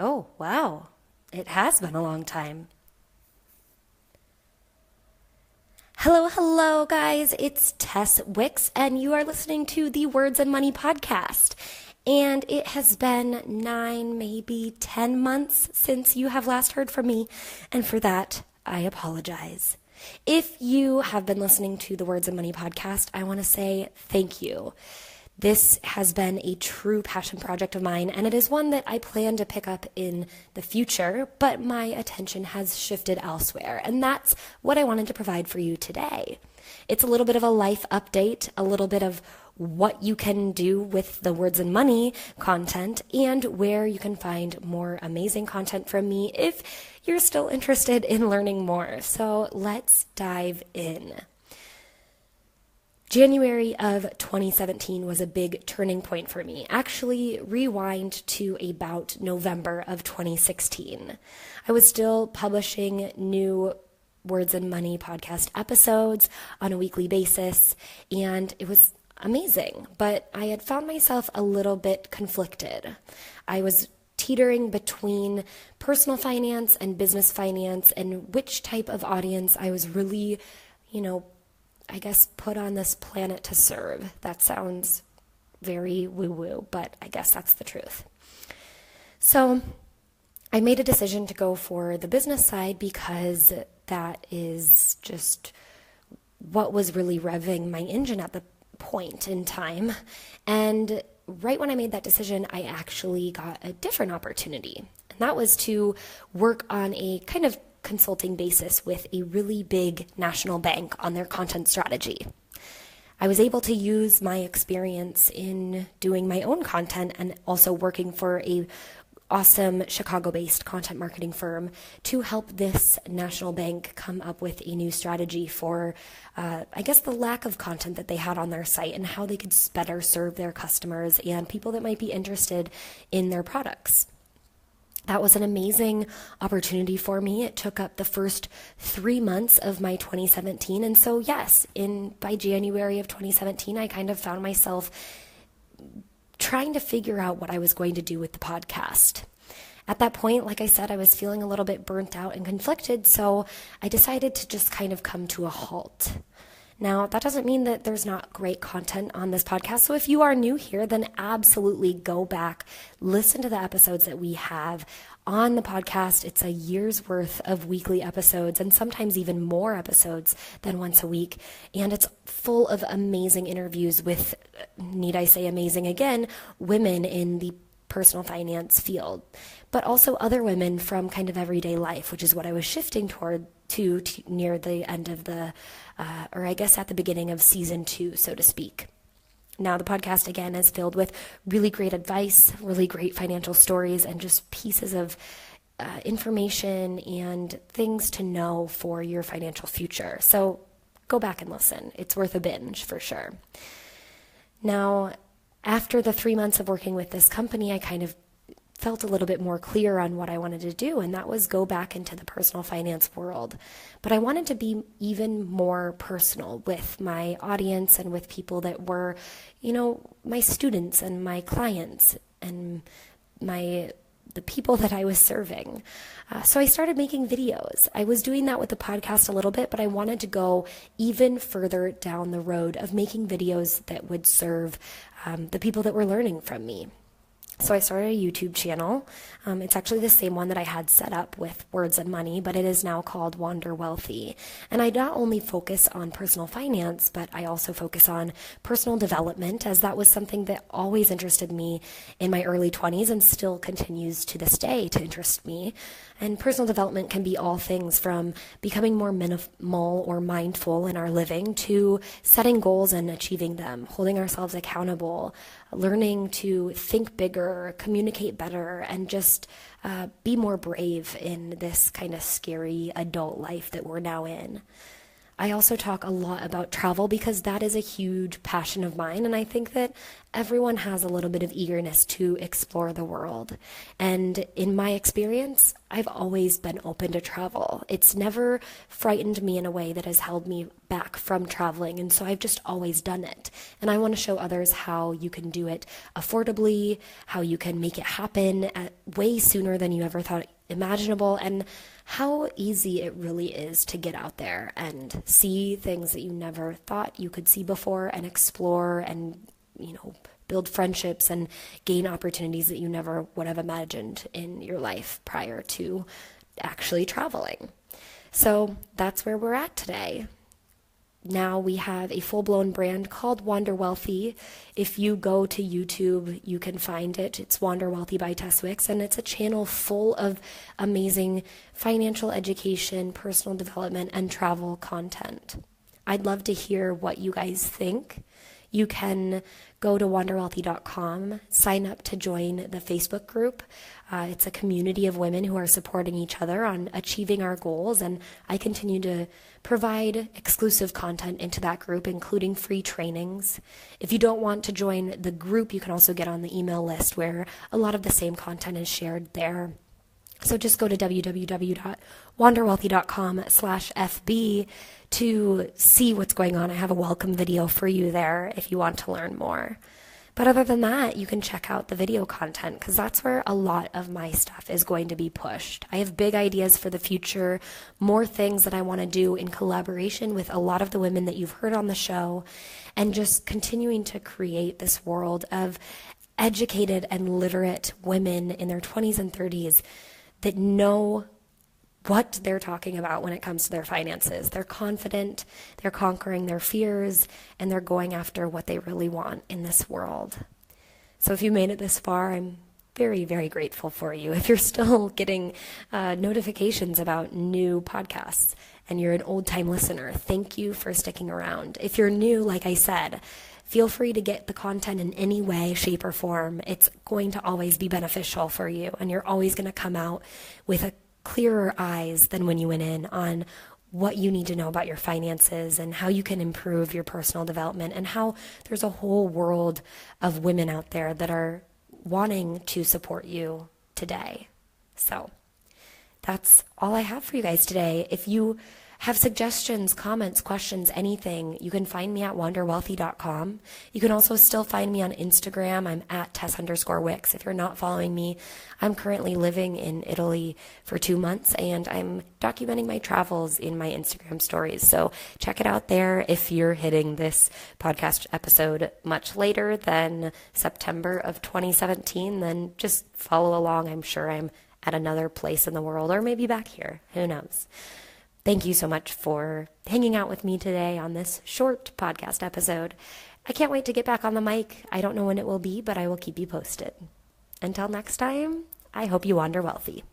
Oh, wow. It has been a long time. Hello, guys. It's Tess Wicks, and you are listening to the Words and Money podcast. And it has been 9, maybe 10 months since you have last heard from me, and for that, I apologize. If you have been listening to the Words and Money podcast, I want to say thank you. This has been a true passion project of mine, and it is one that I plan to pick up in the future, but my attention has shifted elsewhere, and that's what I wanted to provide for you today. It's a little bit of a life update, a little bit of what you can do with the Words and Money content, and where you can find more amazing content from me if you're still interested in learning more. So let's dive in. January of 2017 was a big turning point for me. Actually, rewind to about November of 2016. I was still publishing new Words and Money podcast episodes on a weekly basis, and it was amazing, but I had found myself a little bit conflicted. I was teetering between personal finance and business finance and which type of audience I was really, I guess, put on this planet to serve. That sounds very woo-woo, but I guess that's the truth. So I made a decision to go for the business side because that is just what was really revving my engine at the point in time. And right when I made that decision, I actually got a different opportunity. And that was to work on a kind of consulting basis with a really big national bank on their content strategy. I was able to use my experience in doing my own content and also working for a awesome Chicago-based content marketing firm to help this national bank come up with a new strategy for, the lack of content that they had on their site and how they could better serve their customers and people that might be interested in their products. That was an amazing opportunity for me. It took up the first 3 months of my 2017. And so, yes, by January of 2017, I kind of found myself trying to figure out what I was going to do with the podcast. At that point, like I said, I was feeling a little bit burnt out and conflicted, so I decided to just kind of come to a halt. Now, that doesn't mean that there's not great content on this podcast. So if you are new here, then absolutely go back, listen to the episodes that we have on the podcast. It's a year's worth of weekly episodes and sometimes even more episodes than once a week. And it's full of amazing interviews with, need I say amazing again, women in the personal finance field, but also other women from kind of everyday life, which is what I was shifting toward to near the end of at the beginning of season 2, so to speak. Now, the podcast, again, is filled with really great advice, really great financial stories, and just pieces of information and things to know for your financial future. So go back and listen. It's worth a binge for sure. Now, after the 3 months of working with this company, I kind of felt a little bit more clear on what I wanted to do, and that was go back into the personal finance world. But I wanted to be even more personal with my audience and with people that were, my students and my clients and the people that I was serving. So I started making videos. I was doing that with the podcast a little bit, but I wanted to go even further down the road of making videos that would serve the people that were learning from me. So I started a YouTube channel. It's actually the same one that I had set up with Words and Money, but it is now called Wander Wealthy. And I not only focus on personal finance, but I also focus on personal development, as that was something that always interested me in my early 20s and still continues to this day to interest me. And personal development can be all things from becoming more minimal or mindful in our living to setting goals and achieving them, holding ourselves accountable, learning to think bigger, communicate better, and just be more brave in this kind of scary adult life that we're now in. I also talk a lot about travel because that is a huge passion of mine. And I think that everyone has a little bit of eagerness to explore the world. And in my experience, I've always been open to travel. It's never frightened me in a way that has held me back from traveling. And so I've just always done it. And I want to show others how you can do it affordably, how you can make it happen at way sooner than you ever thought imaginable, and how easy it really is to get out there and see things that you never thought you could see before and explore and, build friendships and gain opportunities that you never would have imagined in your life prior to actually traveling. So that's where we're at today. Now we have a full-blown brand called Wander Wealthy. If you go to YouTube, you can find it. It's Wander Wealthy by Tess Wicks, and it's a channel full of amazing financial education, personal development, and travel content. I'd love to hear what you guys think. You can go to wanderwealthy.com, sign up to join the Facebook group. It's a community of women who are supporting each other on achieving our goals, and I continue to provide exclusive content into that group, including free trainings. If you don't want to join the group, you can also get on the email list where a lot of the same content is shared there. So just go to www.wanderwealthy.com/FB to see what's going on. I have a welcome video for you there if you want to learn more. But other than that, you can check out the video content because that's where a lot of my stuff is going to be pushed. I have big ideas for the future, more things that I want to do in collaboration with a lot of the women that you've heard on the show, and just continuing to create this world of educated and literate women in their 20s and 30s that know what they're talking about when it comes to their finances. They're confident, they're conquering their fears, and they're going after what they really want in this world. So if you made it this far, I'm very, very grateful for you. If you're still getting notifications about new podcasts and you're an old-time listener, thank you for sticking around. If you're new, like I said, feel free to get the content in any way, shape, or form. It's going to always be beneficial for you, and you're always going to come out with a clearer eyes than when you went in on what you need to know about your finances and how you can improve your personal development, and how there's a whole world of women out there that are wanting to support you today. So that's all I have for you guys today. If you have suggestions, comments, questions, anything, you can find me at wanderwealthy.com. You can also still find me on Instagram. I'm at Tess_Wicks. If you're not following me, I'm currently living in Italy for 2 months, and I'm documenting my travels in my Instagram stories. So check it out there. If you're hitting this podcast episode much later than September of 2017, then just follow along. I'm sure I'm at another place in the world, or maybe back here. Who knows? Thank you so much for hanging out with me today on this short podcast episode. I can't wait to get back on the mic. I don't know when it will be, but I will keep you posted. Until next time, I hope you wander wealthy.